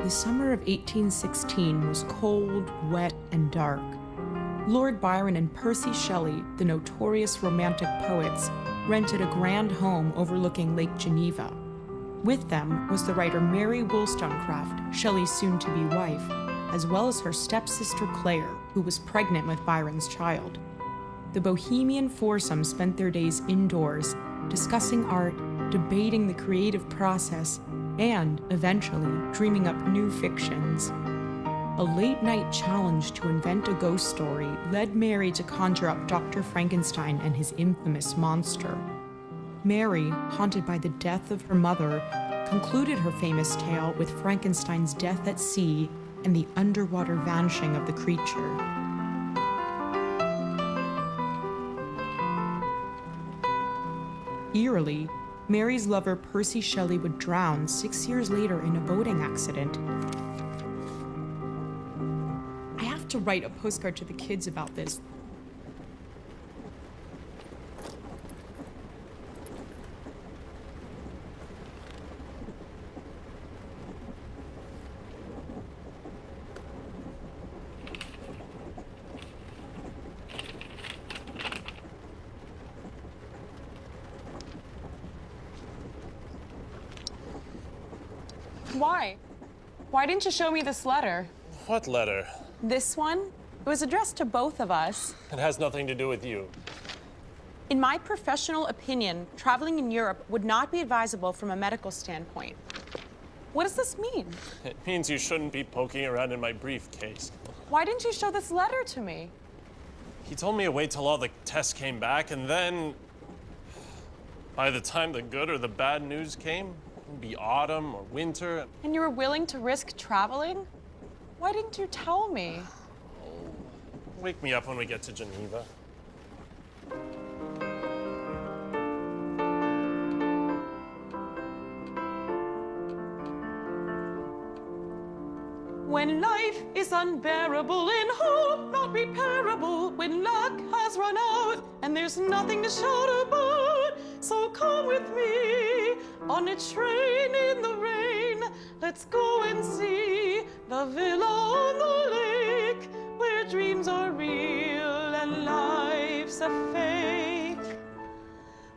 The summer of 1816 was cold, wet, and dark. Lord Byron and Percy Shelley, the notorious Romantic poets, rented a grand home overlooking Lake Geneva. With them was the writer Mary Wollstonecraft, Shelley's soon-to-be wife, as well as her stepsister Claire, who was pregnant with Byron's child. The bohemian foursome spent their days indoors, discussing art, debating the creative process, and, eventually, dreaming up new fictions. A late-night challenge to invent a ghost story led Mary to conjure up Dr. Frankenstein and his infamous monster. Mary, haunted by the death of her mother, concluded her famous tale with Frankenstein's death at sea and the underwater vanishing of the creature. Eerily, Mary's lover Percy Shelley would drown 6 years later in a boating accident. I have to write a postcard to the kids about this. Why? Why didn't you show me this letter? What letter? This one? It was addressed to both of us. It has nothing to do with you. In my professional opinion, traveling in Europe would not be advisable from a medical standpoint. What does this mean? It means you shouldn't be poking around in my briefcase. Why didn't you show this letter to me? He told me to wait till all the tests came back, and then by the time the good or the bad news came, it'd be autumn or winter. And you were willing to risk traveling? Why didn't you tell me? Wake me up when we get to Geneva. When life is unbearable and hope not repairable, when luck has run out and there's nothing to shout about, so come with me on a train in the rain. Let's go and see the villa on the lake, where dreams are real and life's a fake.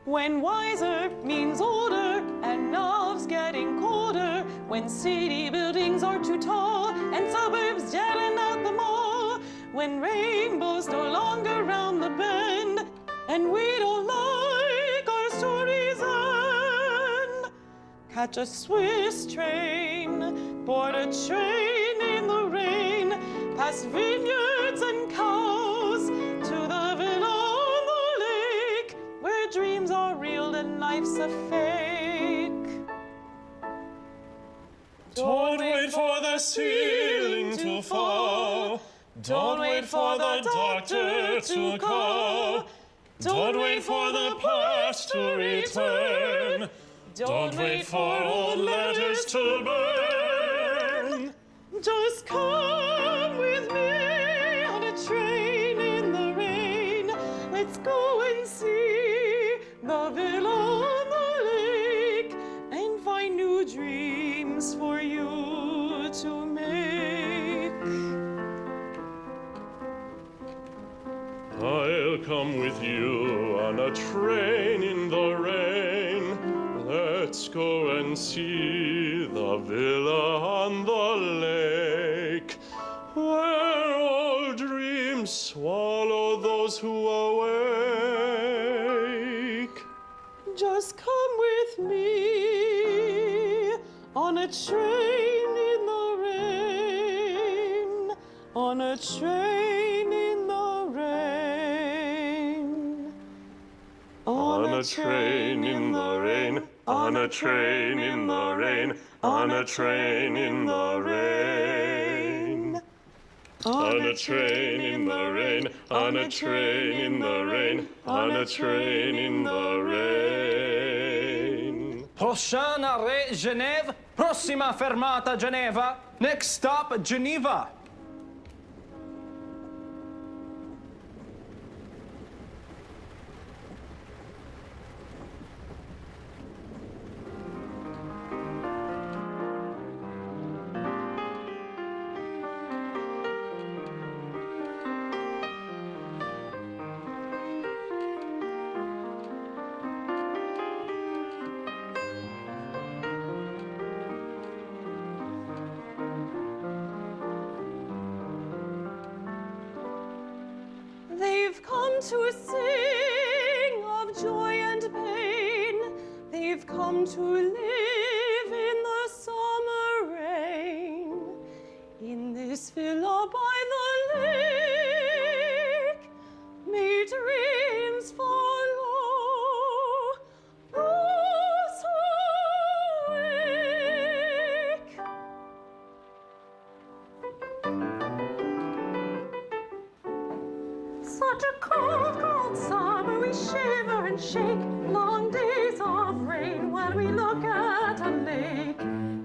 When wiser means older and love's getting colder, when city buildings are too tall and suburbs yelling at the mall, when rainbows no longer round the bend and we don't like our stories end. Catch a Swiss train, board a train in the rain, past vineyards and cows to the villa on the lake, where dreams are real and life's a fake. Don't wait for the ceiling to fall. Don't wait for the doctor to call. Don't wait for the past to return. Don't wait for old letters to burn. Just come with me on a train in the rain. Let's go and see the villa on the lake and find new dreams for you to make. I'll come with you on a train in the rain. Let's go and see the villa on the lake, where all dreams swallow those who awake. Just come with me on a train in the rain, on a train in the rain, On a train in the rain, on a train in the rain, on a train in the rain. On a train in the rain, on a train in the rain, on a train in the rain. Prochain arrêt, Genève. Prossima fermata, Geneva. Next stop, Geneva. come to sing of joy and pain. They've come to live in the summer rain. In this villa by the lake, may dreams follow those who wake. Such a cold, cold summer, we shiver and shake. Long days of rain while we look at a lake.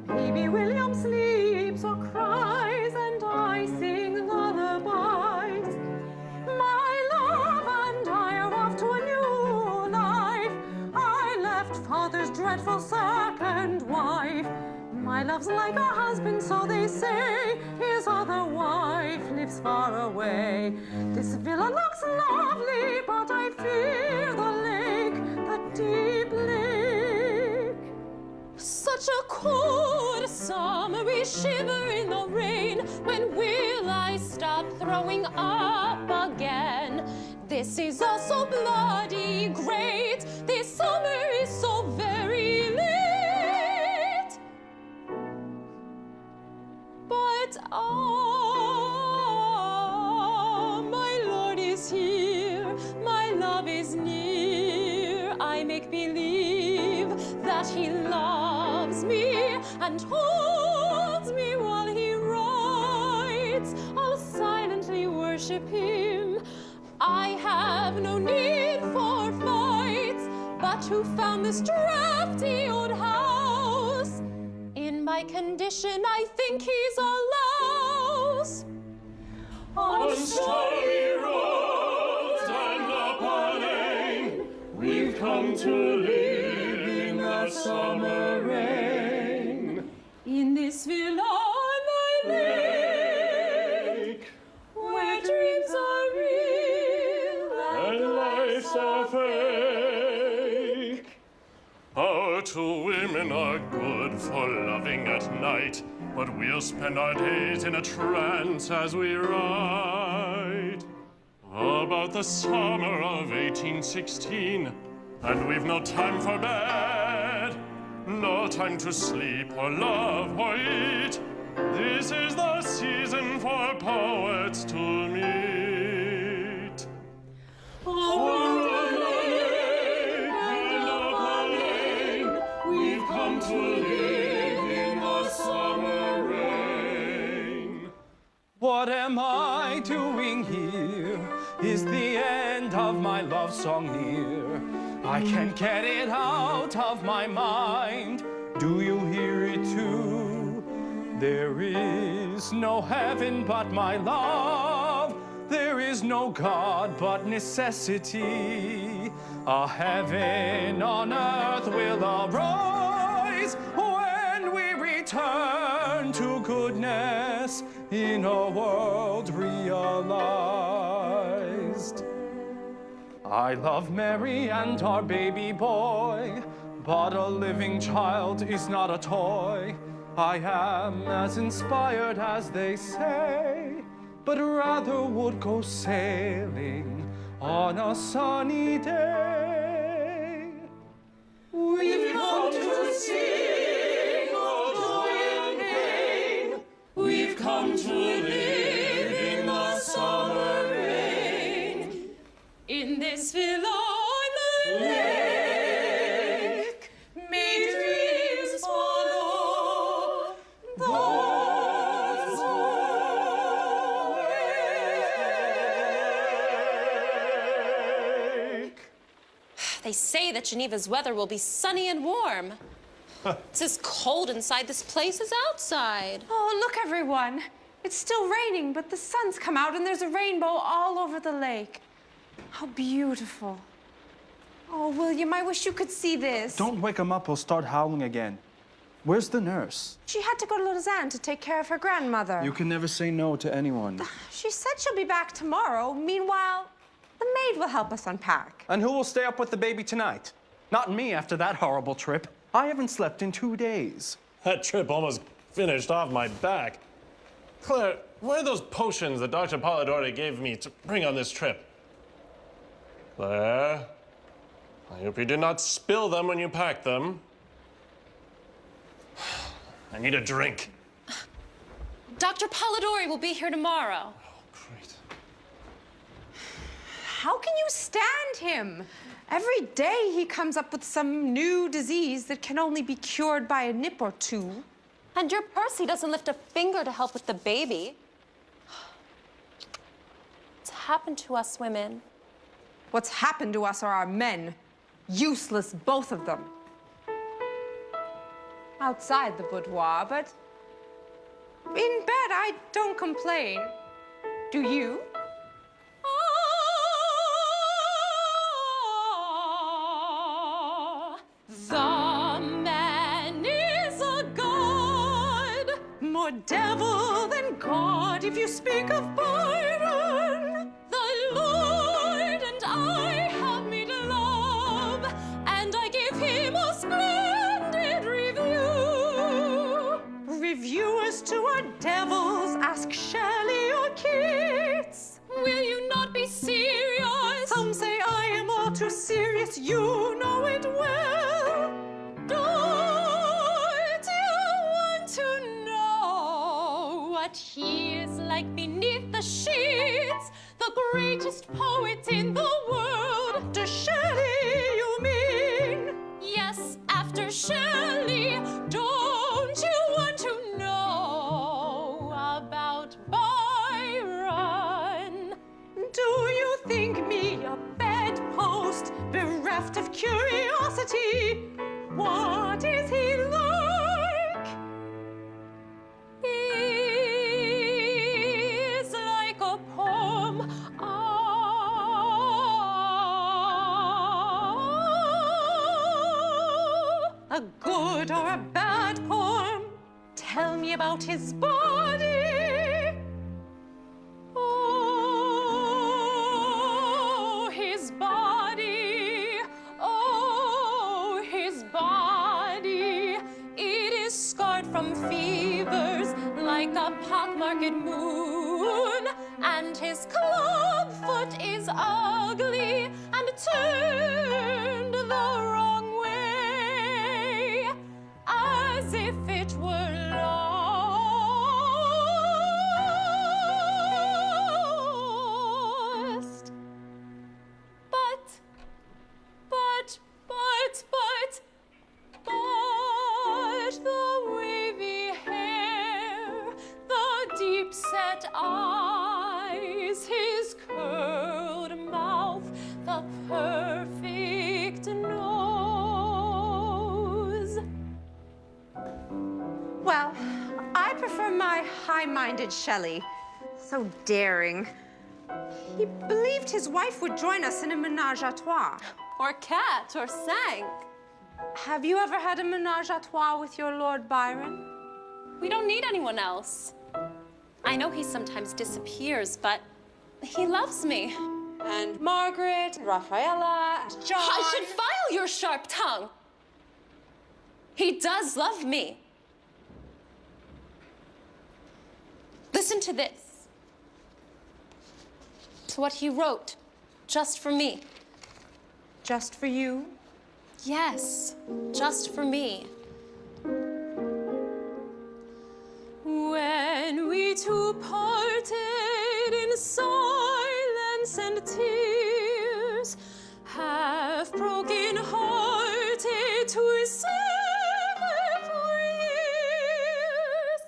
Baby William sleeps or cries, and I sing lullabies. My love and I are off to a new life. I left father's dreadful second wife. My love's like a husband, so they say. His other wife lives far away. This villa looks lovely, but I fear the lake, the deep lake. Such a cold summer, we shiver in the rain. When will I stop throwing up again? This is all so bloody great. This summer is so very late. But my Lord is here, my love is near. I make believe that he loves me and holds me while he writes. I'll silently worship him. I have no need for fights, but who found this drafty old house? In my condition, I think he's a louse. On starry roads and upon lane, we've come to live in the summer rain. In this villa on the lake, where dreams are real And life's a fake. Our two women are good for loving at night, but we'll spend our days in a trance as we write about the summer of 1816. And we've no time for bed, no time to sleep or love or eat. This is the season for poets to meet. We've come to live in the summer rain. What am I doing here? Is the end of my love song near? I can't get it out of my mind. Do you hear it too? There is no heaven but my love. There is no God but necessity. A heaven on earth will arise when we return to goodness in a world realized. I love Mary and our baby boy, but a living child is not a toy. I am as inspired as they say, but rather would go sailing on a sunny day. We've come to sing of joy and pain. We've come to live in the summer rain. In this villa on the lake, may dreams follow those who wake. They say that Geneva's weather will be sunny and warm. It's as cold inside this place as outside. Oh, look, everyone. It's still raining, but the sun's come out and there's a rainbow all over the lake. How beautiful. Oh, William, I wish you could see this. Don't wake him up, he'll start howling again. Where's the nurse? She had to go to Lausanne to take care of her grandmother. You can never say no to anyone. She said she'll be back tomorrow. Meanwhile, the maid will help us unpack. And who will stay up with the baby tonight? Not me after that horrible trip. I haven't slept in 2 days. That trip almost finished off my back. Claire, where are those potions that Dr. Polidori gave me to bring on this trip? There. I hope you did not spill them when you packed them. I need a drink. Dr. Polidori will be here tomorrow. Great. How can you stand him? Every day he comes up with some new disease that can only be cured by a nip or two. And your Percy doesn't lift a finger to help with the baby. It's happened to us women. What's happened to us are our men. Useless, both of them. Outside the boudoir, but in bed I don't complain. Do you? The man is a god. More devil than God if you speak of Byron. The Lord and I have made love, and I give him a splendid review. Reviewers to our devils, ask Shelley or Keats. Will you not be serious? Some say I am all too serious, you know it well. Don't you want to know what he is like beneath the sheets? The greatest poet in the world. After Shelley, you mean? Yes, after Shelley. Don't you want to know about Byron? Do you think me a bedpost, bereft of curiosity? What is he like? He's like a poem. A good or a bad poem? Tell me about his body. Oh, his body. Oh, his body. It is scarred from fevers like a pockmarked moon. And his club foot is ugly and turned the wrong way, as if it were lost. But the wavy hair, the deep-set eyes, his curled mouth, the perfect nose. Well, I prefer my high-minded Shelley. So daring. He believed his wife would join us in a menage à trois. Or cat, or sang. Have you ever had a menage à trois with your Lord Byron? We don't need anyone else. I know he sometimes disappears, but he loves me. And Margaret, and Rafaela, and John. I should file your sharp tongue. He does love me. Listen to this. To what he wrote, just for me. Just for you? Yes, just for me. When we two parted in silence and tears, half broken hearted to sever for years,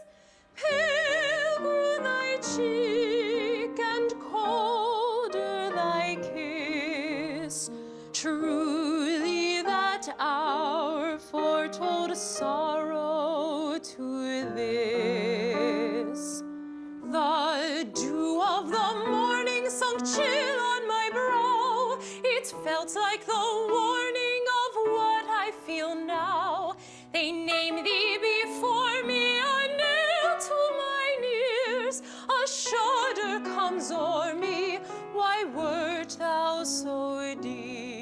pale grew thy cheek and colder thy kiss. Truly that hour foretold sorrow to this. The dew of the morning sunk chill on my brow. It felt like the warning of what I feel now. They name thee before me, a nail to mine ears. A shudder comes o'er me. Why wert thou so dear?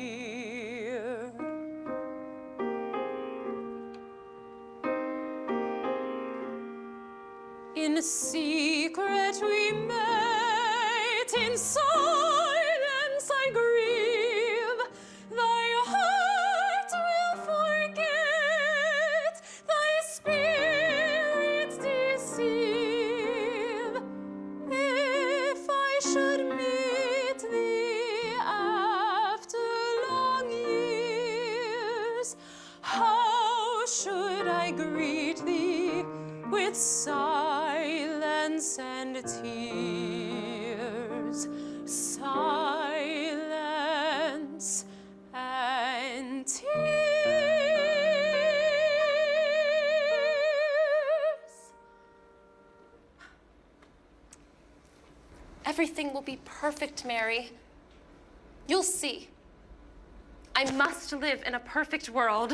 In secret we met, in silence I I greet thee with silence and tears. Silence and tears. Everything will be perfect, Mary. You'll see. I must live in a perfect world.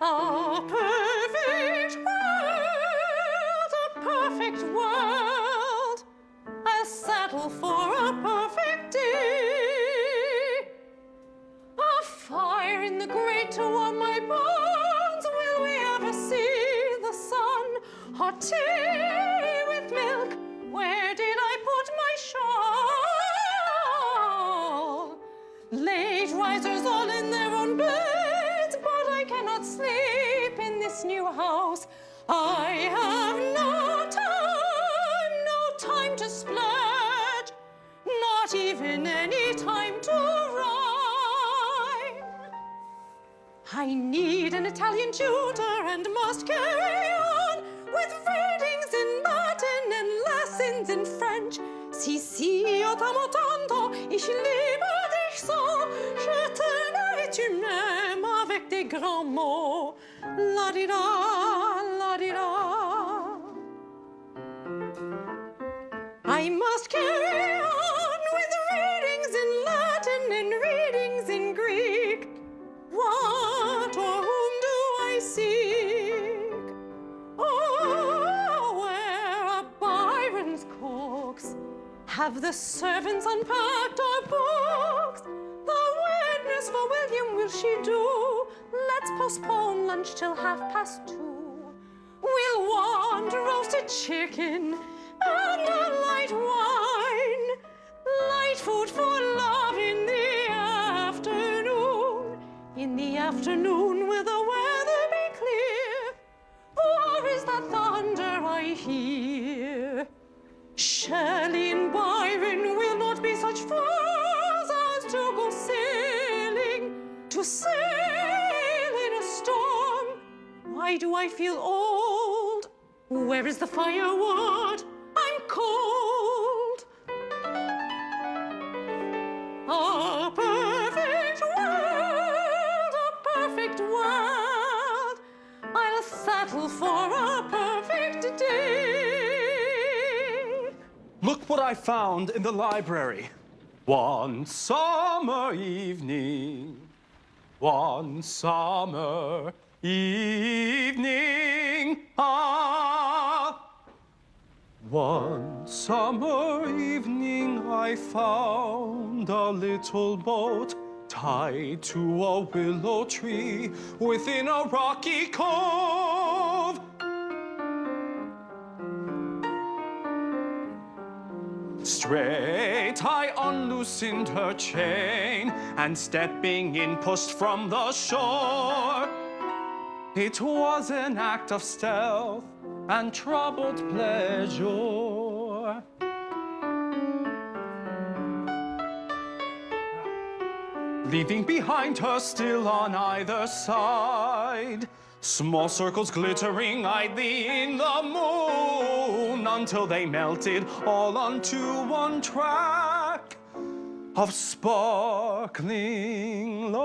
A perfect world, a perfect world. I'll settle for a perfect day. A fire in the grate to warm my bones. Will we ever see the sun? Hot tea with milk. Where did I put my shawl? Late risers all in their own beds, but I cannot sleep in this new house. I have no time to splurge, not even any time to rhyme. I need an Italian tutor and must carry on with readings in Latin and lessons in French. Si, io t'amo tanto, ich liebe dich so, je t'aime et tu m'aimes avec des grands mots. La-di-da, la-di-da. I must carry on with readings in Latin and readings in Greek. What or whom do I seek? Oh, where are Byron's cooks? Have the servants unpacked our books? The witness for William, will she do? Let's postpone lunch till 2:30. We'll want roasted chicken and a light wine. Light food for love in the afternoon. In the afternoon, will the weather be clear? Or is that thunder I hear? Shelley and Byron will not be such fools as to go sailing, to sail in a storm. Why do I feel old? Where is the firewood? I'm cold. A perfect world, a perfect world. I'll settle for a perfect day. Look what I found in the library. One summer evening, one summer evening, one summer evening I found a little boat tied to a willow tree within a rocky cove. Straight I unloosened her chain, and stepping in pushed from the shore. It was an act of stealth and troubled pleasure. Leaving behind her still on either side, small circles glittering idly in the moon, until they melted all onto one track of sparkling light.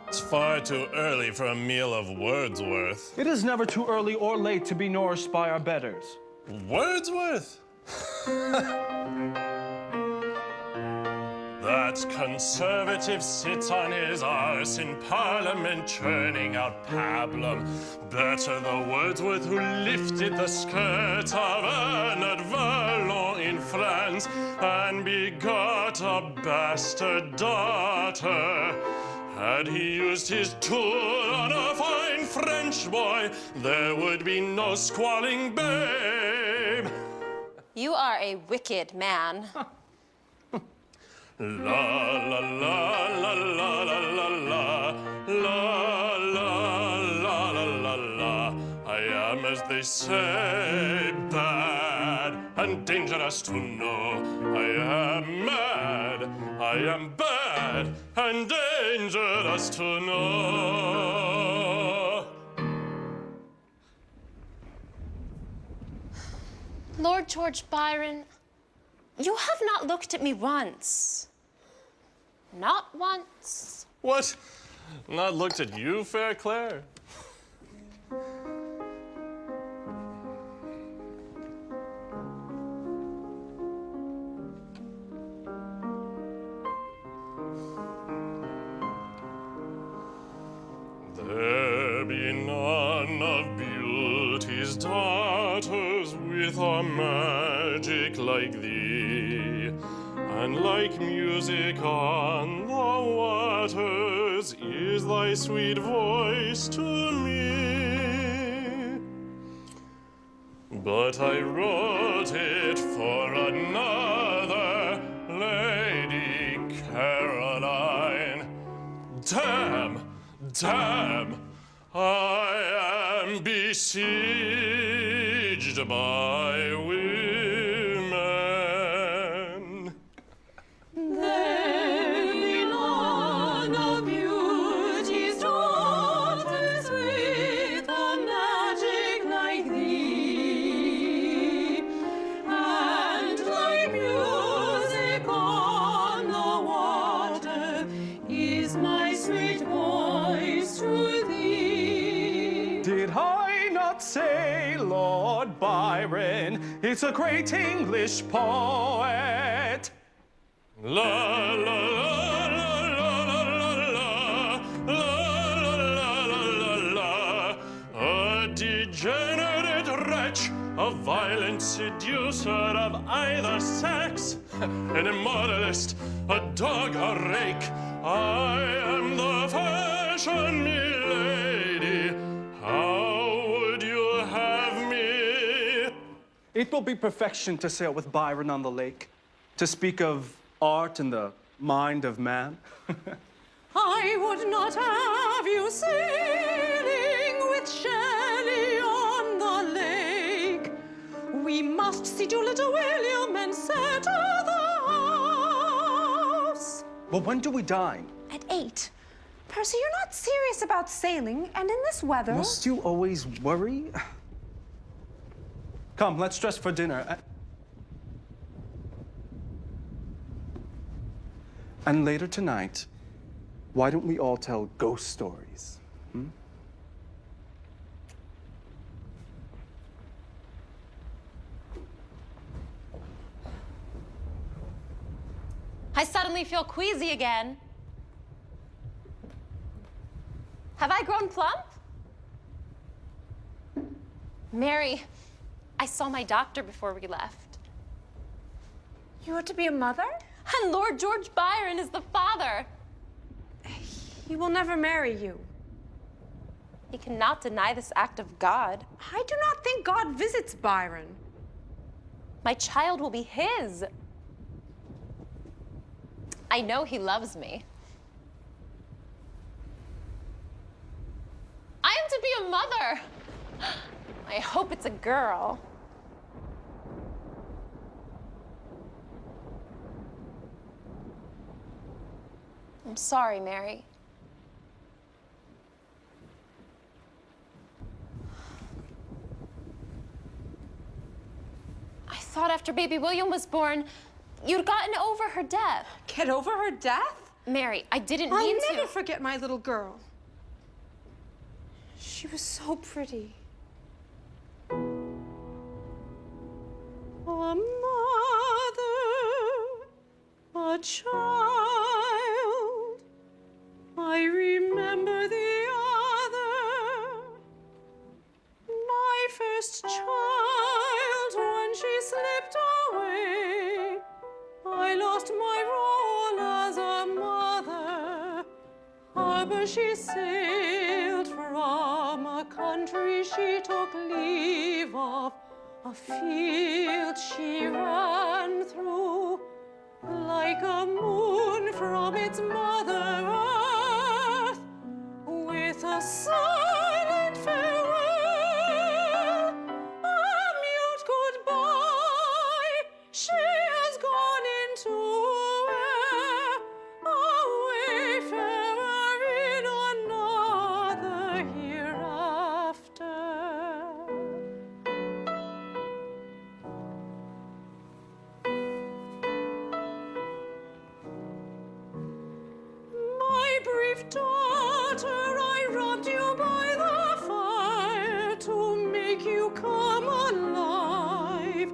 It's far too early for a meal of Wordsworth. It is never too early or late to be nourished by our betters. Wordsworth? That conservative sits on his arse in Parliament churning out pablum. Better the Wordsworth who lifted the skirt of Bernard Verlon in France and begot a bastard daughter. Had he used his tool on a fine French boy, there would be no squalling babe. You are a wicked man. La la la la la la la la la la la la la la. I am They say bad and dangerous to know. I am mad, I am bad and dangerous to know. Lord George Byron, you have not looked at me once. Not once. What? Not looked at you, fair Claire? There be none of beauty's daughters with a magic like thee, and like music on the waters is thy sweet voice to me. But I wrote it for another Lady Caroline. Damn, damn, I am besieged by women. There be none of beauty's daughters with a magic like thee, and like music on the water is my sweet voice to thee. Did I not say, Lord Byron, it's a great English poet? La la la la la la la la la la la. A degenerate wretch, a violent seducer of either sex, an immoralist, a dog, a rake. I am the fashion, milady. How would you have me? It will be perfection to sail with Byron on the lake, to speak of art in the mind of man. I would not have you sailing with Shelley on the lake. We must see to little William and settle the house. Well, when do we dine? At 8. Percy, you're not serious about sailing, and in this weather. Must you always worry? Come, let's dress for dinner. And later tonight, why don't we all tell ghost stories? I suddenly feel queasy again. Have I grown plump? Mary, I saw my doctor before we left. You are to be a mother? And Lord George Byron is the father. He will never marry you. He cannot deny this act of God. I do not think God visits Byron. My child will be his. I know he loves me. I am to be a mother. I hope it's a girl. I'm sorry, Mary. I thought after baby William was born, you'd gotten over her death. Get over her death? Mary, I didn't mean I'll to. never forget my little girl. She was so pretty. A mother, a child, I remember the other, my first child when she slipped away. I lost my role as a mother, but she sailed from a country she took leave of, a field she ran through, like a moon from its mother earth, with a silent farewell. brave daughter, I robbed you by the fire to make you come alive.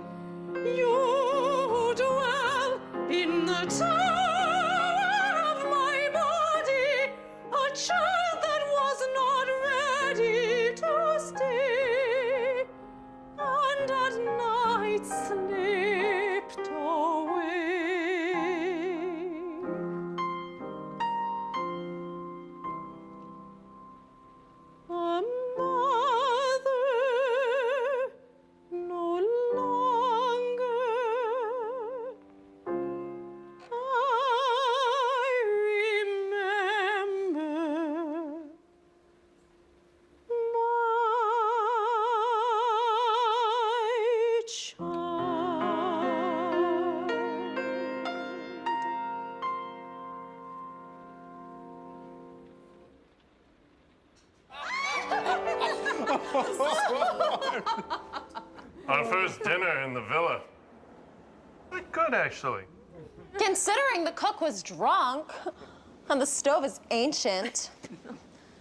You dwell in the tower of my body, a child that was not ready to stay, and at night slipped away. A mother no longer. I remember my child. Our first dinner in the villa. Quite good, actually. Considering the cook was drunk and the stove is ancient,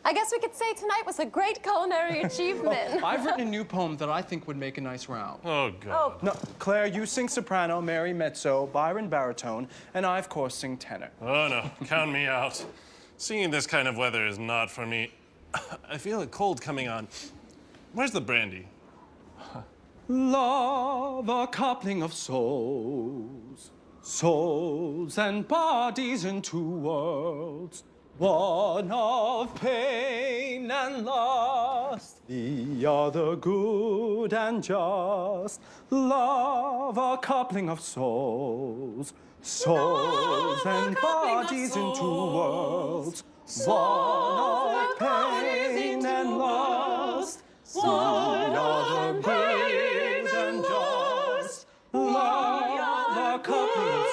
I guess we could say tonight was a great culinary achievement. I've written a new poem that I think would make a nice round. Oh, God. No, Claire, you sing soprano, Mary mezzo, Byron baritone, and I, of course, sing tenor. Oh, no. Count me out. Singing this kind of weather is not for me. I feel a cold coming on. Where's the brandy? Love, a coupling of souls, souls and bodies in two worlds, one of pain and lust, the other good and just. Love, a coupling of souls, souls and bodies in two worlds, one of pain and lust, the other good and just. Love, a coupling of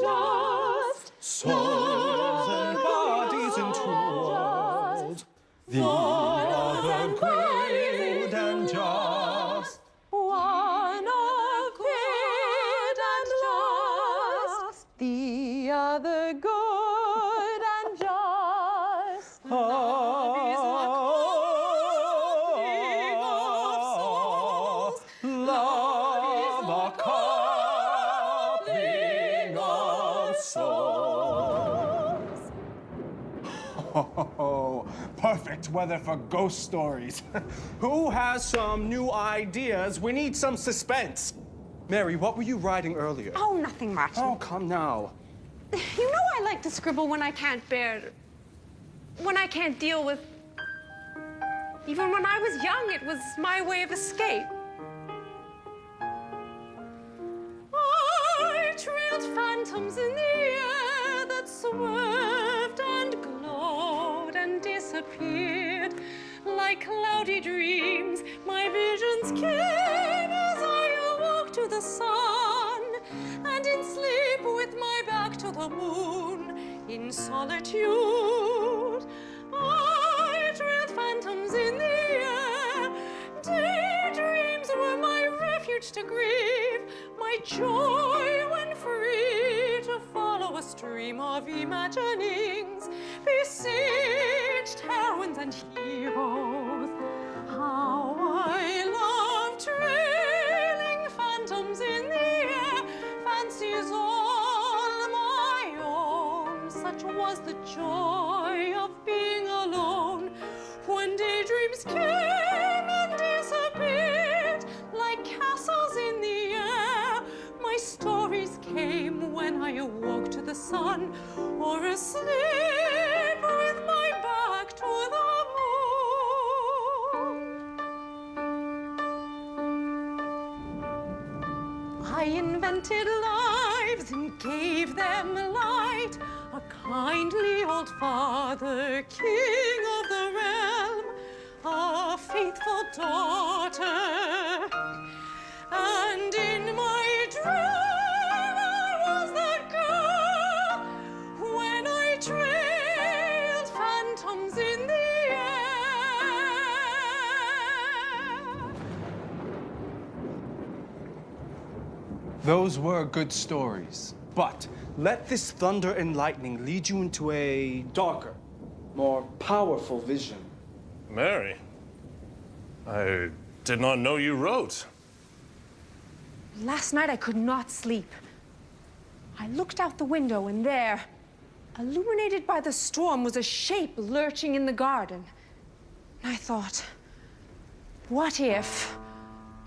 souls, souls and bodies in two worlds, the other good and just. One of good and just, the other good and just. Love is a coupling of souls. Love, a coupling of souls. Oh, perfect weather for ghost stories. Who has some new ideas? We need some suspense. Mary, what were you writing earlier? Oh, nothing much. Oh, come now. You know I like to scribble when I can't deal with... Even when I was young, it was my way of escape. I trailed phantoms in the air that swerved and glowed and disappeared. Like cloudy dreams, my visions came as I awoke to the sun, and in sleep with my back to the moon, in solitude, I trailed phantoms in the air. Daydreams were my refuge to grieve, my joy when free to follow a stream of imaginings, besieged heroines and heroes. How I love trailing phantoms in the air, fancies all my own. Such was the joy of being alone when daydreams came and disappeared like castles in the air. My stories came when I awoke to the sun, or asleep with my back to the moon. I invented lives and gave them light, a kindly old father, king of the realm, a faithful daughter, and in my dream I was that girl when I trailed phantoms in the air. Those were good stories, but let this thunder and lightning lead you into a darker, more powerful vision. Mary, I did not know you wrote. Last night I could not sleep. I looked out the window and there, illuminated by the storm, was a shape lurching in the garden. And I thought, what if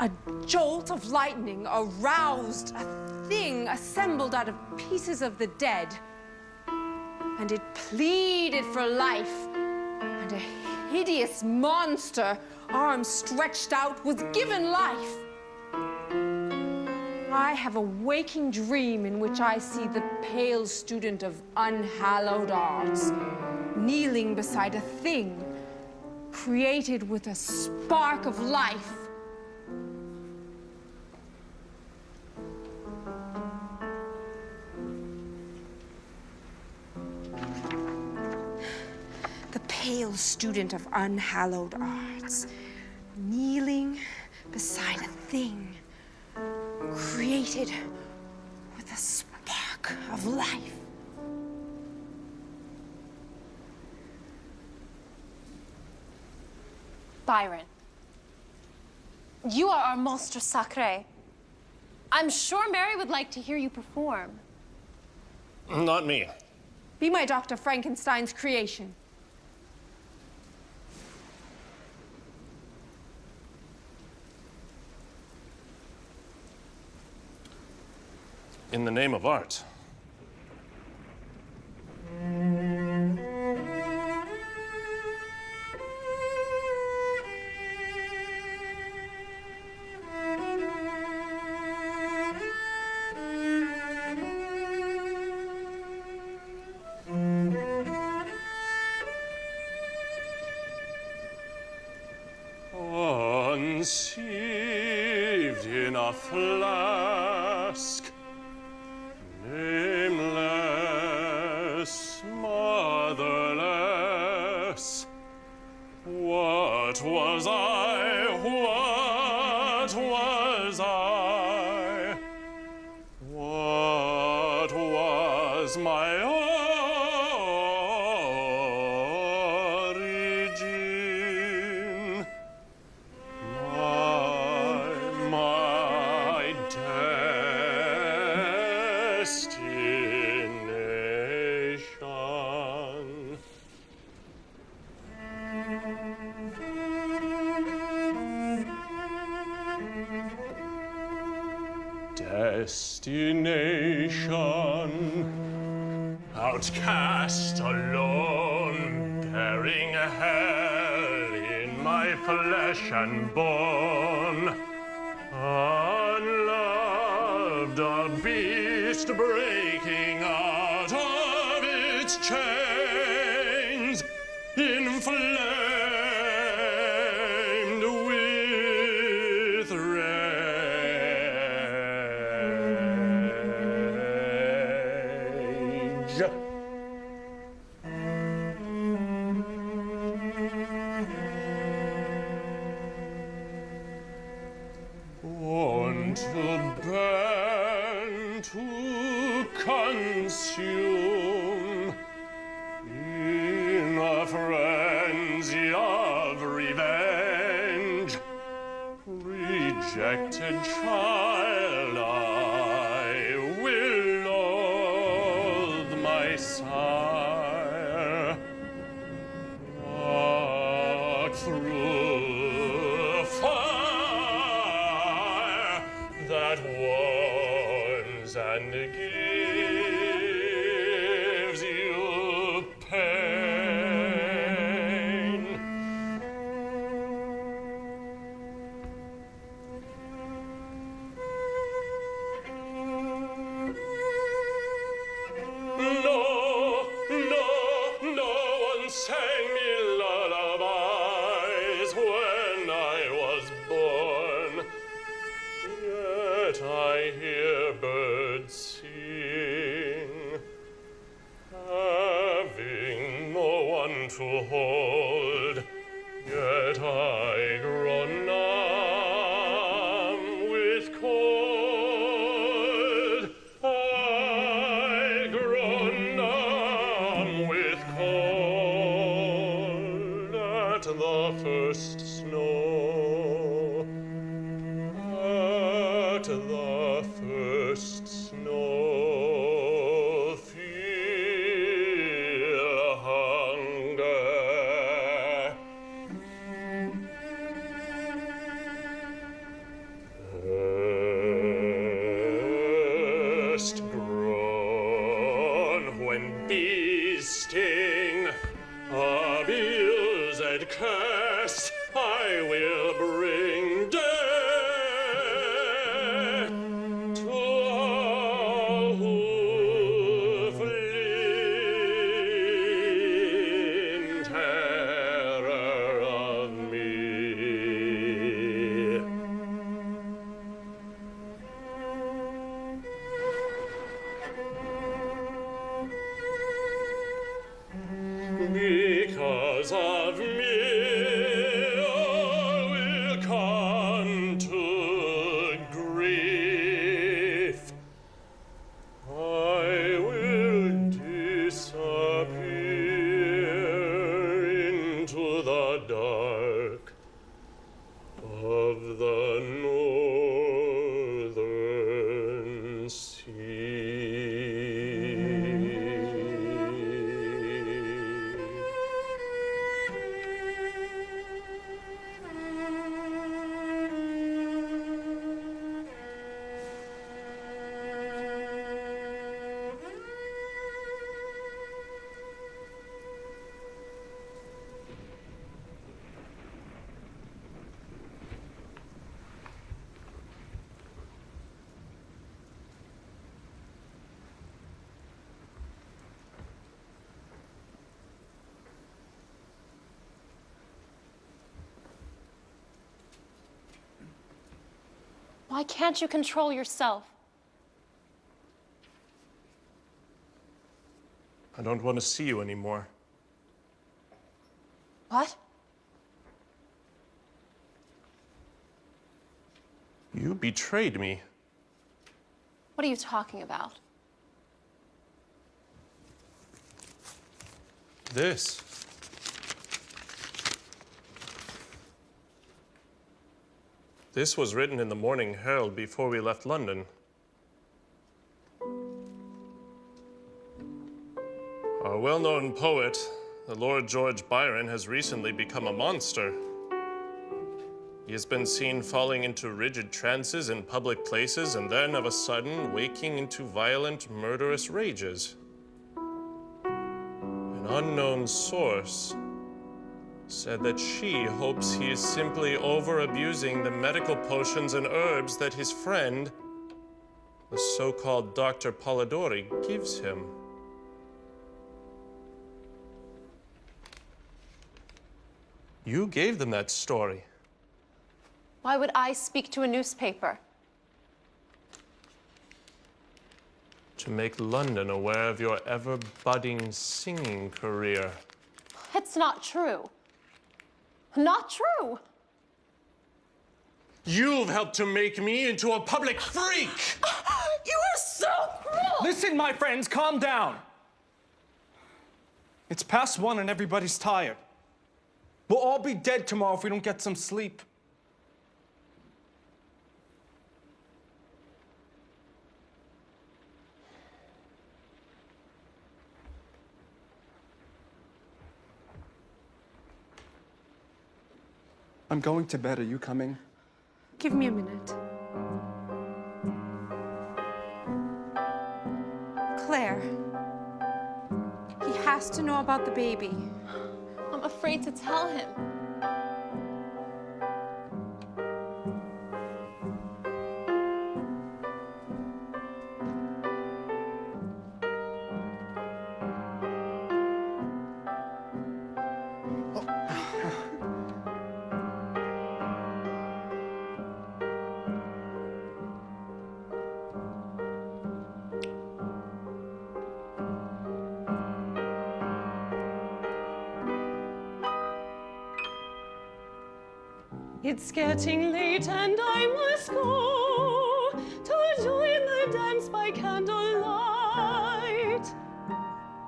a jolt of lightning aroused a thing assembled out of pieces of the dead, and it pleaded for life, and a hideous monster, arms stretched out, was given life. I have a waking dream in which I see the pale student of unhallowed arts kneeling beside a thing created with a spark of life. The pale student of unhallowed arts kneeling beside a thing created with a spark of life. Byron, you are our monstre sacré. I'm sure Mary would like to hear you perform. Not me. Be my Dr. Frankenstein's creation. In the name of art. Conceived in a flask, nameless, motherless. What was I? What was I? What was my origin? My destination. Destination, outcast alone, bearing hell in my flesh and bone. Unloved, a beast breaking out of its chains, inflamed with rage. Born to burn, to consume, in a frenzy of revenge. Rejected child, I will loathe my sire. Walk through fire that warms and gives you pain. No one sang me lullabies when I was born. Yet I hear birds sing, having no one to hold. Yet I grow numb with cold. I grow numb with cold. the first snow, at the first snow, feel hunger. First groan when bees sting, abuse and curse, I will bring death to all who flee in terror of me. Because of me, all will come to grief. I will disappear into the dark of the northern sea. Why can't you control yourself? I don't want to see you anymore. What? You betrayed me. What are you talking about? This. This was written in the Morning Herald before we left London. Our well-known poet, the Lord George Byron, has recently become a monster. He has been seen falling into rigid trances in public places and then, of a sudden, waking into violent, murderous rages. An unknown source said that she hopes he is simply over-abusing the medical potions and herbs that his friend, the so-called Dr. Polidori, gives him. You gave them that story. Why would I speak to a newspaper? To make London aware of your ever-budding singing career. It's not true. Not true. You've helped to make me into a public freak! You are so cruel! Listen, my friends, calm down. It's past 1 and everybody's tired. We'll all be dead tomorrow if we don't get some sleep. I'm going to bed. Are you coming? Give me a minute. Claire. He has to know about the baby. I'm afraid to tell him. It's getting late and I must go to join the dance by candlelight.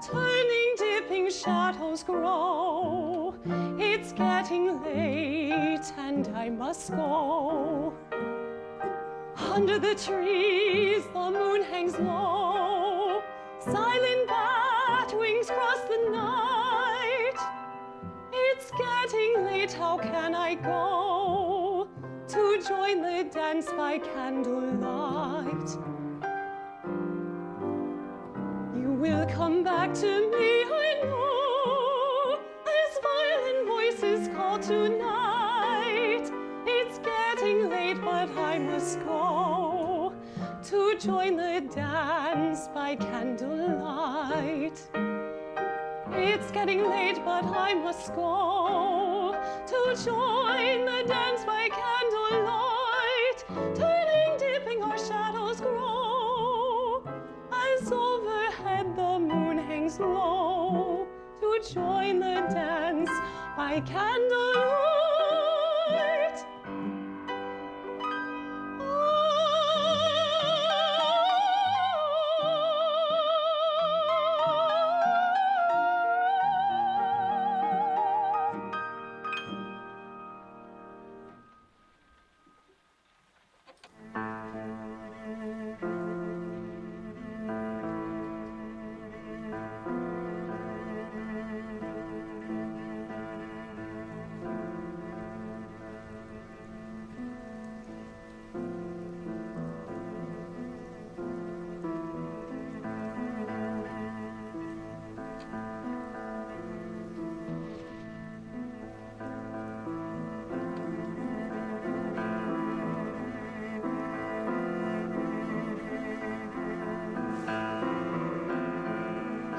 Turning, dipping dipping shadows grow. It's getting late and I must go. Under the trees, the moon hangs low. Silent bat wings cross the night. It's getting late, how can I go to join the dance by candlelight? You will come back to me, I know, as violent voices call tonight. It's getting late, but I must go to join the dance by candlelight. It's getting late, but I must go to join the dance by candlelight. Turning, dipping, our shadows grow, as overhead the moon hangs low. To join the dance by candlelight.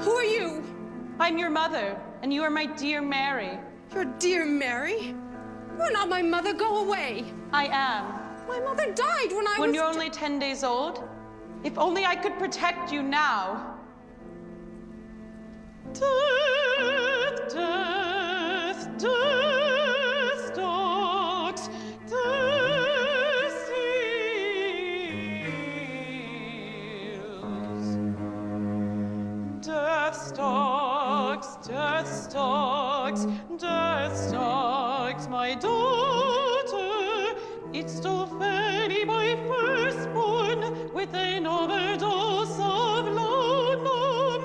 Who are you? I'm your mother, and you are my dear Mary. Your dear Mary? You're not my mother. Go away. I am. My mother died when When you're only 10 days old? If only I could protect you now. Death, death, death stalks, death steals. Death stalks, death stalks, death stalks, my daughter. It stole Fanny, my firstborn, with an overdose of laudanum.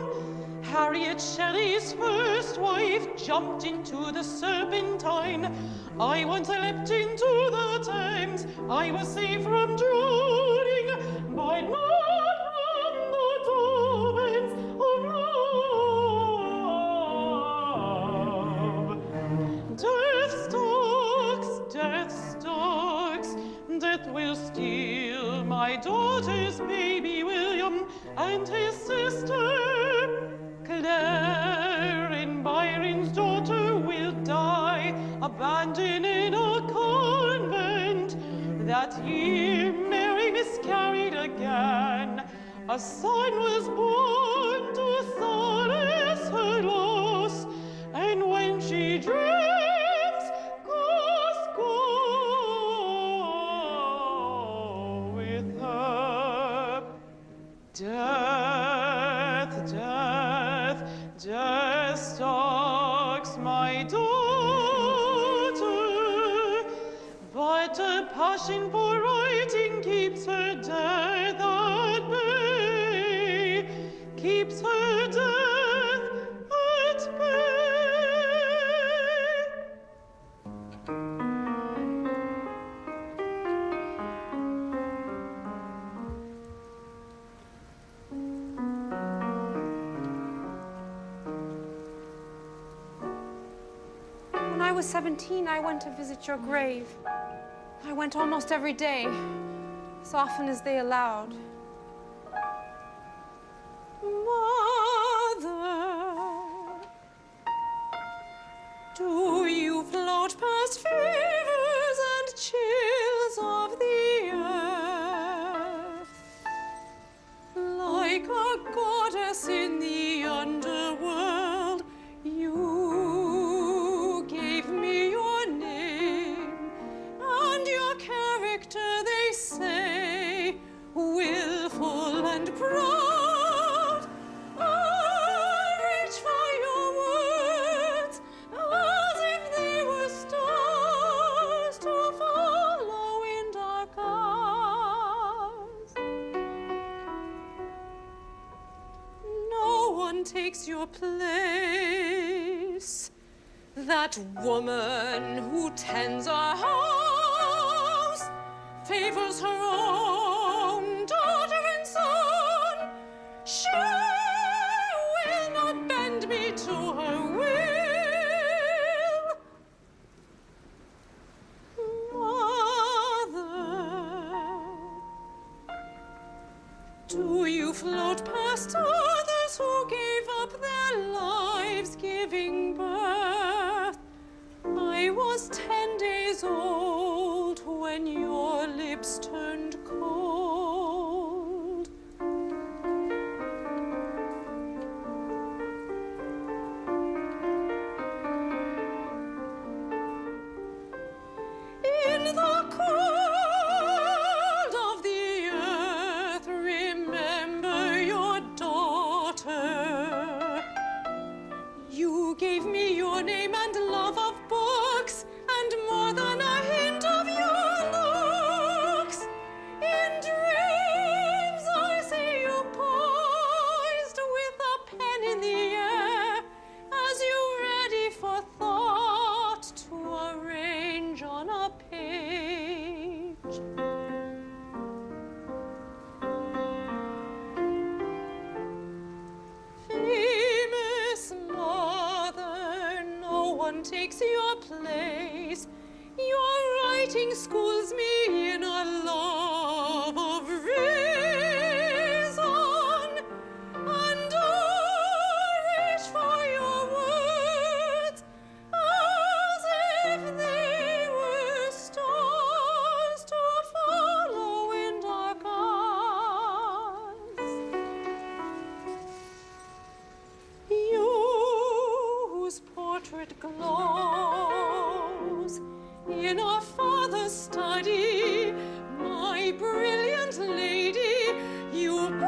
Harriet Shelley's first wife jumped into the Serpentine. I once leapt into the Thames. I was safe from drowning, but not from the torments of love. Death stalks, death will steal my daughter's baby William and his sister. Claire and Byron's daughter will die, abandoned in a convent. That year Mary miscarried again. A son was born to solace her loss, and when she dreams, go with her. Death, death, death stalks my daughter, but a passion for writing keeps her death at bay, keeps her death at bay. When I was 17, I went to visit your grave. I went almost every day, as often as they allowed. Mother, do you float past fevers and chills of the earth, like a goddess in the underworld? You gave me your name and your character, they say, willful and proud. I reach for your takes your place. That woman who tends our house, favors her own daughter and son. She will not bend me to her will. Do you float past others who gave up their lives giving birth? I was 10 days old when your lips turned cold. In the cold of the earth, remember your daughter. You gave me your name and love of books, and more than a hint of your looks. In dreams I see you poised with a pen in the air, as you ready for thought to arrange on a page. Famous mother, no one takes your place. Your writing schools me in a love of reason, and I reach for your words as if they were stars to follow in dark eyes. You whose portrait glows in our father's study, my brilliant lady, you burn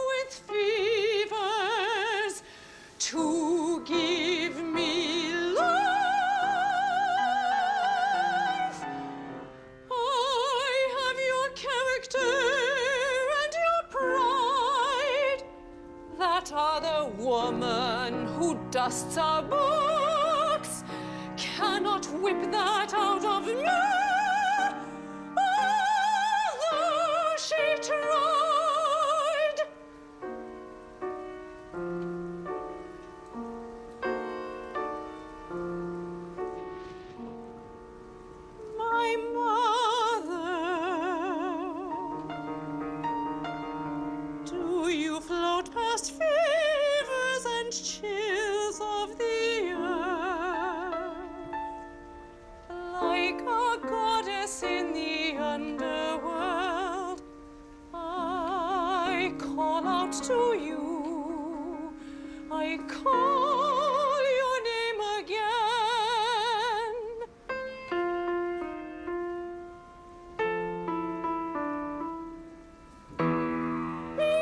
with fevers to give me life. I have your character and your pride. That other woman who dusts our books cannot whip that out of me, although she tried. My mother, do you float past fevers and chills of the earth, like a goddess in the underworld? I call out to you, I call your name again.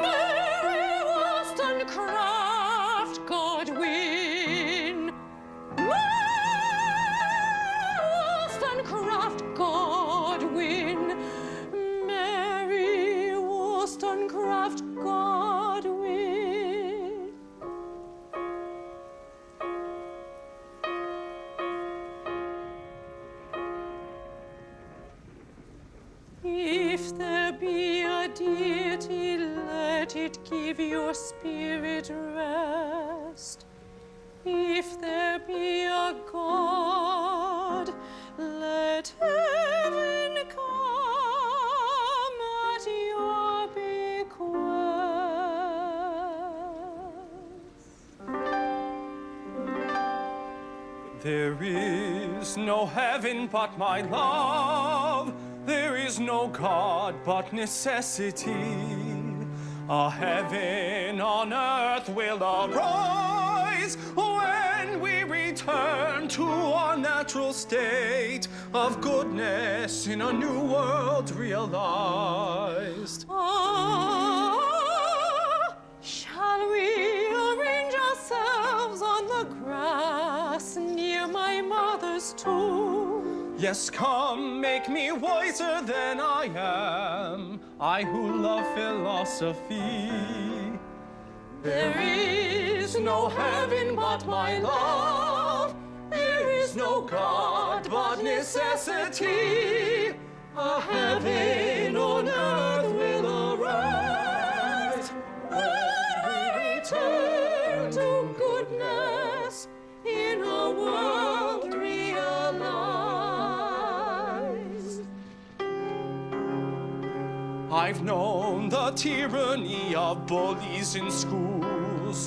Mary Wollstonecraft Godwin. Wollstonecraft Godwin. Mary Wollstonecraft Godwin. If there be a deity, let it give your spirit rest. If there be a God, let heaven come at your bequest. There is no heaven but my love. There is no God but necessity. A heaven on earth will arise when we return to our natural state of goodness in a new world realized. Shall we arrange ourselves on the grass near my mother's tomb? Yes, come, make me wiser than I am, I who love philosophy. There is no heaven but my love. There is no God but necessity. A heaven on earth will arise. When we return to goodness in a world realized. I've known the tyranny of bullies in schools,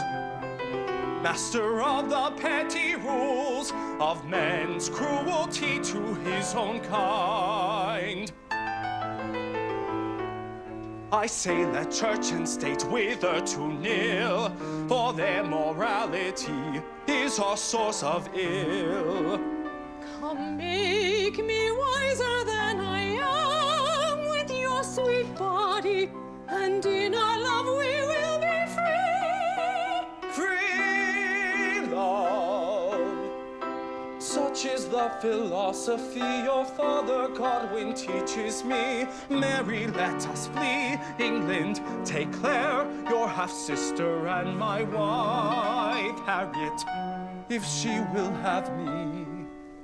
master of the petty rules of man's cruelty to his own kind. I say let church and state wither to nil, for their morality is our source of ill. Come, make me wiser than I am with your sweet body, and in our love we will be free. Free love. Such is the philosophy your father Godwin teaches me. Mary, let us flee. England, take Claire, your half-sister and my wife, Harriet, if she will have me.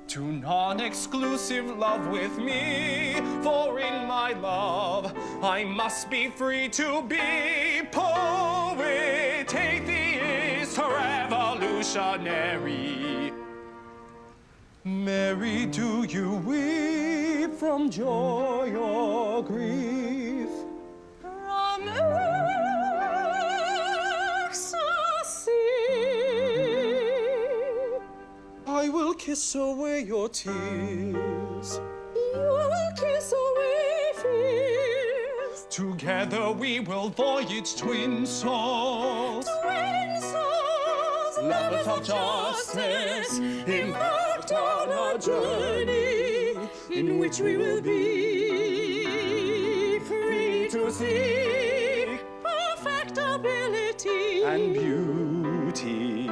To non-exclusive love with me, for in my love I must be free to be poet, atheist, revolutionary. Mary, do you weep from joy or grief? From ecstasy. I will kiss away your tears. You will kiss away fears. Together we will voyage twin souls. Twin souls, Lovers of justice, embarked on a journey in which we will be free to seek perfectibility and beauty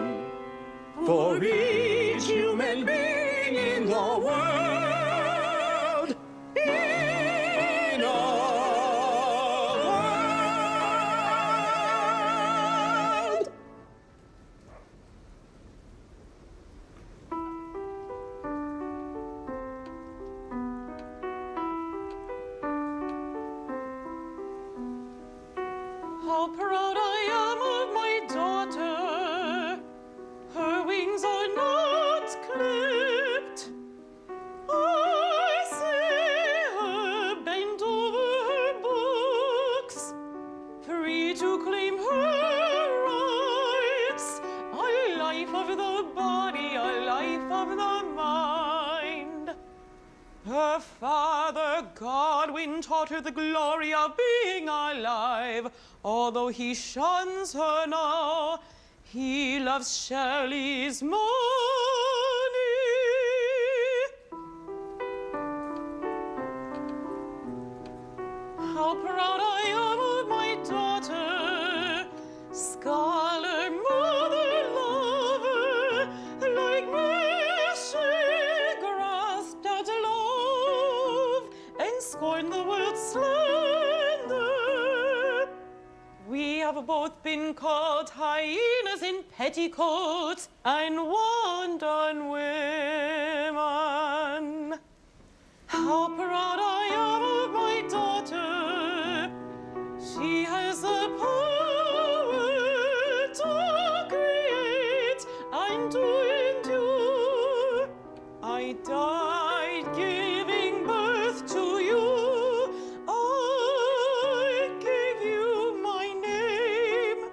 for each human being in the world. In a world. How proud I am of my daughter. Her wings are not clipped. I see her bent over her books, free to claim her rights. A life of the body, a life of the mind. Her father, Godwin, taught her the glory of being alive. Although he shuns her now, he loves Shelley's money. How proud I am of my daughter, scholar, mother, lover, like Bysshe, grasped at love and scorned the world's slander. We have both been called hyenas in petticoats and wanton women. How proud I am of my daughter. She has the power to create and to endure. I died giving birth to you. I give you my name.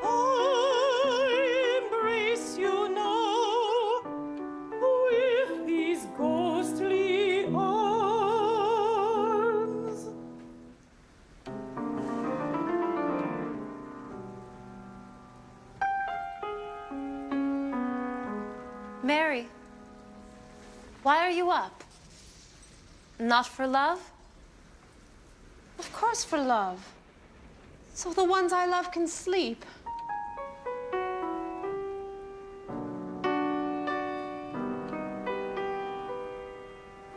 I embrace you now with these ghostly arms. Mary, why are you up? Not for love? Of course for love. So the ones I love can sleep.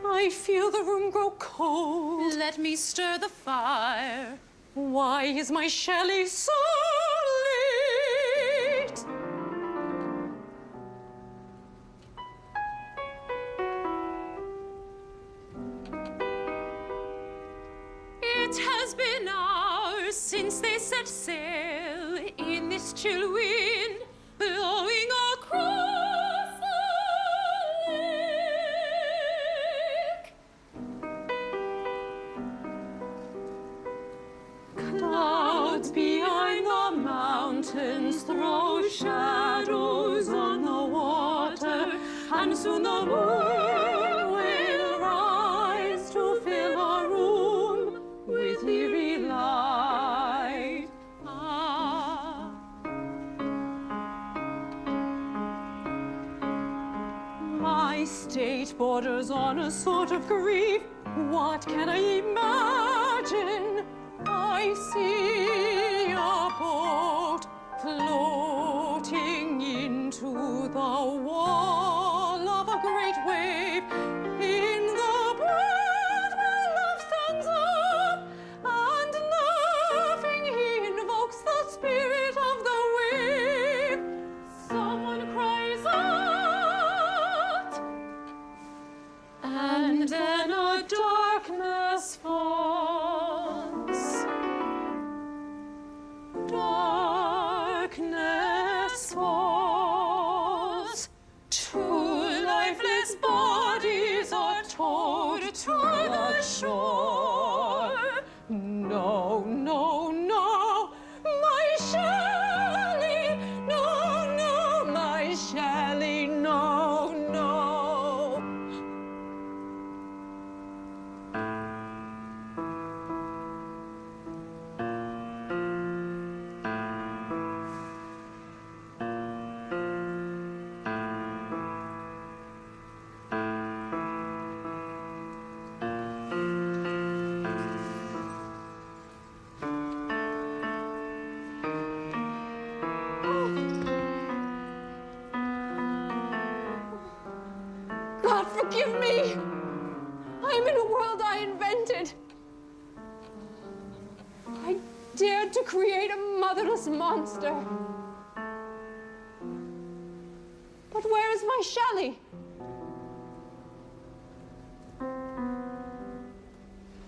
I feel the room grow cold. Let me stir the fire. Why is my Shelley so ever since they set sail in this chill wind, blowing across the lake. Clouds behind the mountains throw shadows on the water, and soon the moon will rise to fill our room with eerie light. Ah. My state borders on a sort of grief. What can I imagine? I see a boat floating into the wall of a great wave. In the boat my love stands up, and laughing he invokes the spirit of the wave. Someone cries out, and then a darkness falls. Darkness falls. Two lifeless bodies are towed to the shore. No, no, no, my Shelley. No, no, my Shelley. No, no. God, forgive me. I'm in a world I invented. I dared to create a motherless monster. But where is my Shelley?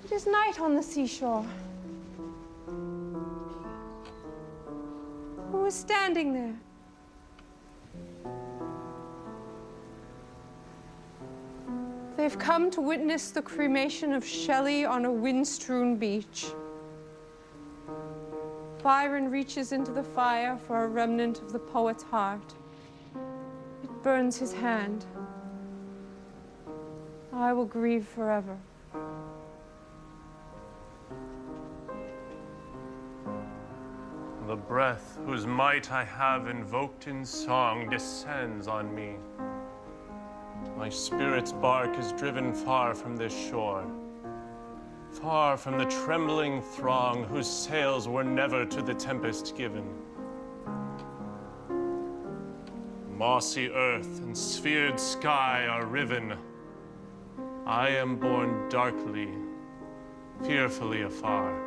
It is night on the seashore. Who is standing there? They've come to witness the cremation of Shelley on a wind-strewn beach. Byron reaches into the fire for a remnant of the poet's heart. It burns his hand. I will grieve forever. The breath whose might I have invoked in song descends on me. My spirit's bark is driven far from this shore, far from the trembling throng whose sails were never to the tempest given. Mossy earth and sphered sky are riven. I am borne darkly, fearfully afar.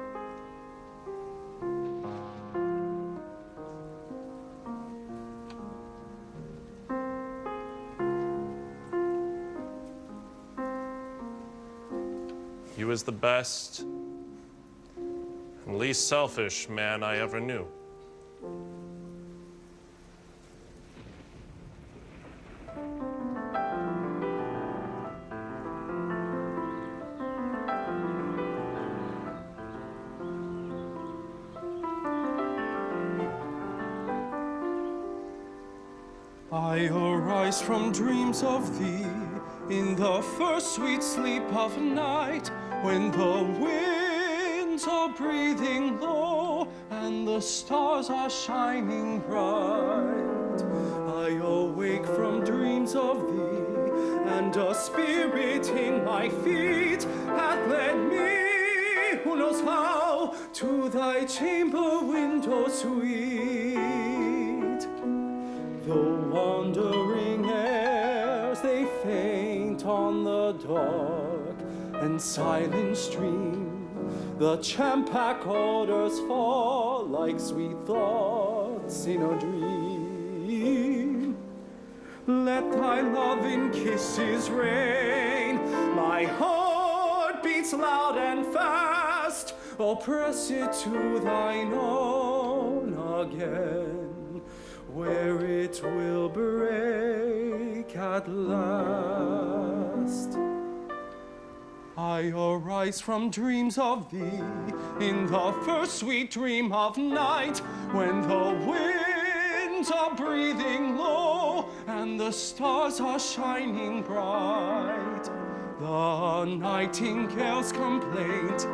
He was the best and least selfish man I ever knew. I arise from dreams of thee in the first sweet sleep of night, when the winds are breathing low and the stars are shining bright. I awake from dreams of thee, and a spirit in my feet hath led me, who knows how, to thy chamber window sweet. The wandering airs, they faint on the dark and silent stream. The champak odors fall like sweet thoughts in a dream. Let thy loving kisses rain. My heart beats loud and fast oh, press it to thine own again, where it will break at last. I arise from dreams of thee in the first sweet dream of night, when the winds are breathing low and the stars are shining bright. The nightingale's complaint,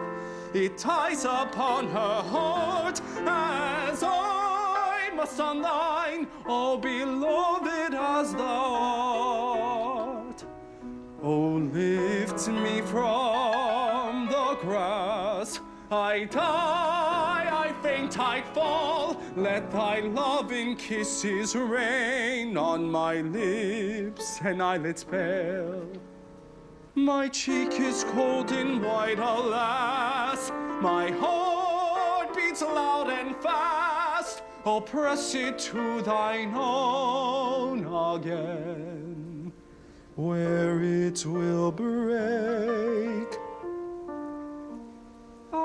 it ties upon her heart, as I must on thine, oh beloved as thou art. Oh, lift me from the grass. I die, I faint, I fall. Let thy loving kisses rain on my lips and eyelids pale. My cheek is cold and white, alas. My heart beats loud and fast. Oh, press it to thine own again, where it will break at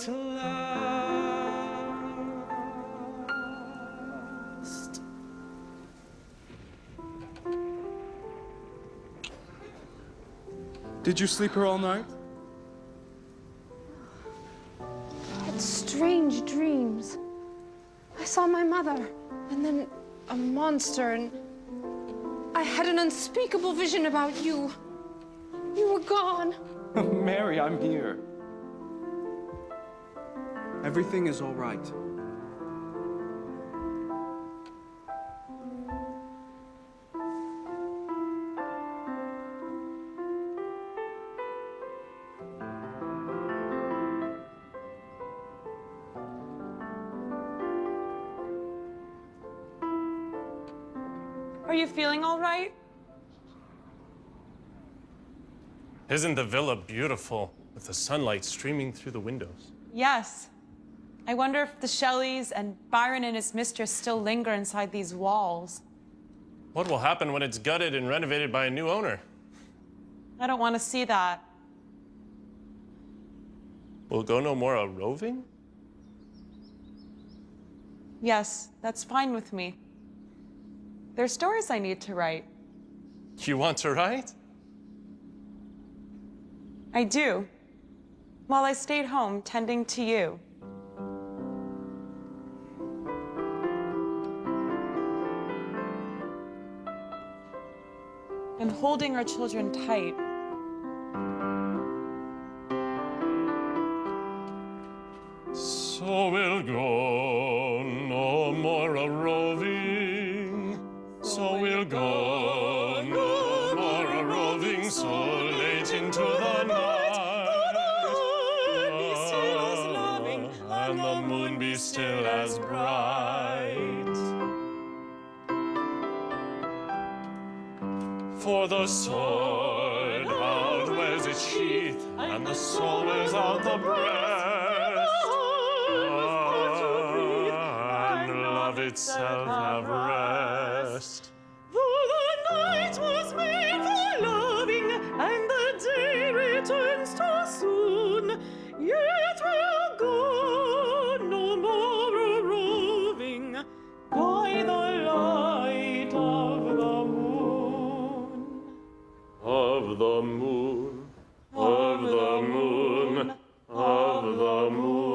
last. Did you sleep here all night? I had strange dreams. I saw my mother, and then a monster, and I had an unspeakable vision about you. You were gone. Mary, I'm here. Everything is all right. Are you feeling all right? Isn't the villa beautiful, with the sunlight streaming through the windows? Yes. I wonder if the Shelleys and Byron and his mistress still linger inside these walls. What will happen when it's gutted and renovated by a new owner? I don't want to see that. Will it go no more a roving? Yes, that's fine with me. There's stories I need to write. You want to write? I do. While I stayed home tending to you. And holding our children tight. So we'll go no more a roving. So we'll go no more a roving so late into the night. Be still as loving, and the moon be still as bright. For the sword outwears its sheath, and the soul wears out the breast. And love itself have rest. For the night was made for loving, and the day returns too soon. Yet we'll go no more a roving by the light of the moon. Of the moon, of the moon, of the moon.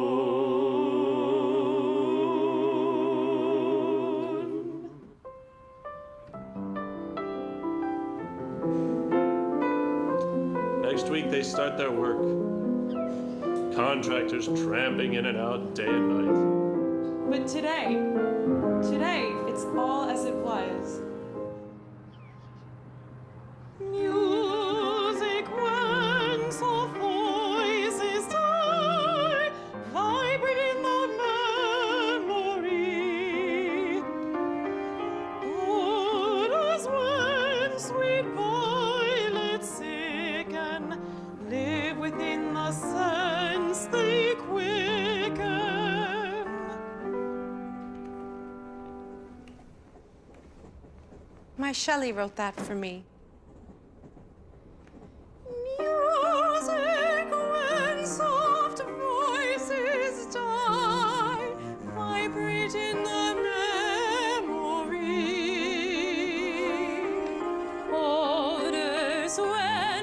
Next week they start their work. Contractors tramping in and out day and night. But today, it's all as it was. Music when soft voices die, vibrate in the memory. But as when sweet violets sicken, live within the sense they quicken. My Shelley wrote that for me. Music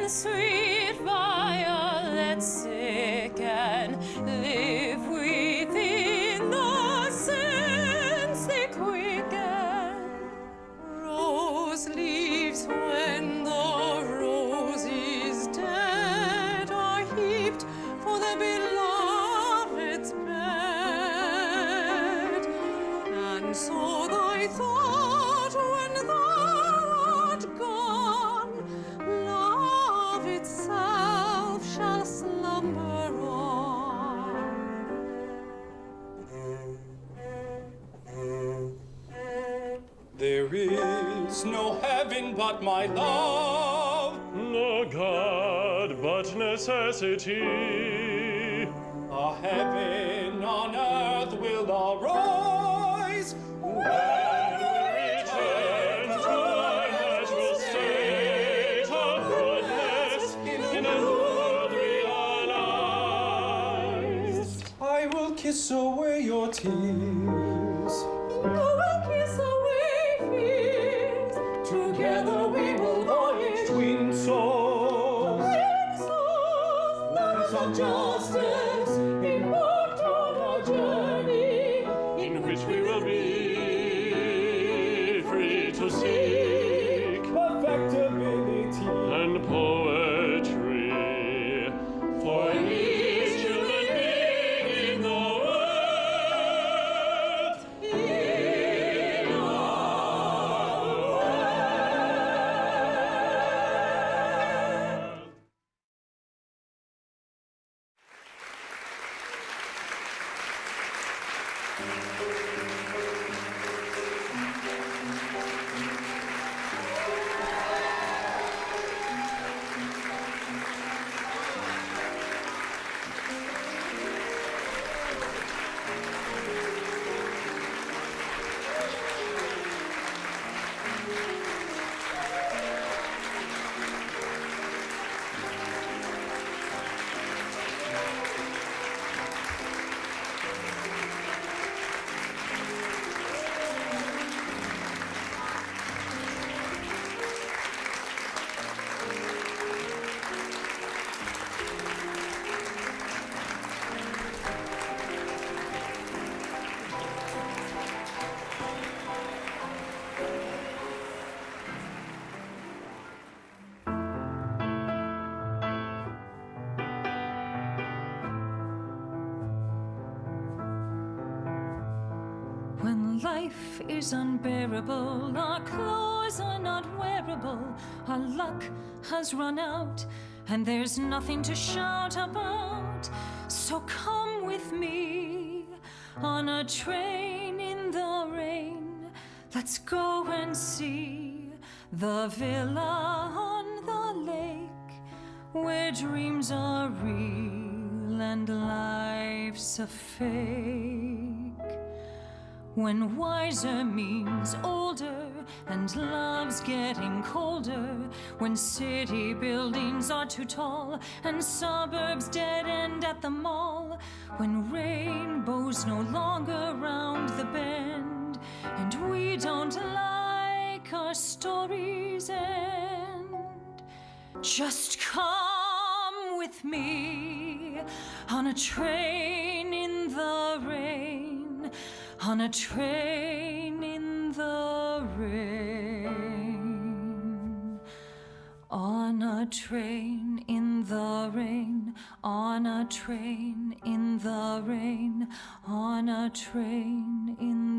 and sweet violets sicken, live within the sense they quicken. Rose leaves when the rose is dead are heaped for the beloved's bed, and so thy thought when thou art gone, love itself shall slumber on. There is no heaven but my love, No God but necessity. a heaven on earth will arise when we return To our natural state of goodness in a world realized. I will kiss away your tears. You will kiss away fears. Together we will voyage. Twin souls, Loves of justice, embarked on a journey. In which we will be free to seek perfectibility. and poetry for each human being in the world. In our When life is unbearable, our clothes are not wearable, our luck has run out, and there's nothing to shout about. So come with me on a train in the rain. Let's go and see the villa on the lake, where dreams are real and life's a fake. When wiser means older and love's getting colder, when city buildings are too tall and suburbs dead end at the mall, when rainbows no longer round the bend and we don't like our stories end, just come with me on a train in the rain, on a train in the rain, on a train in the rain, on a train in the rain, on a train in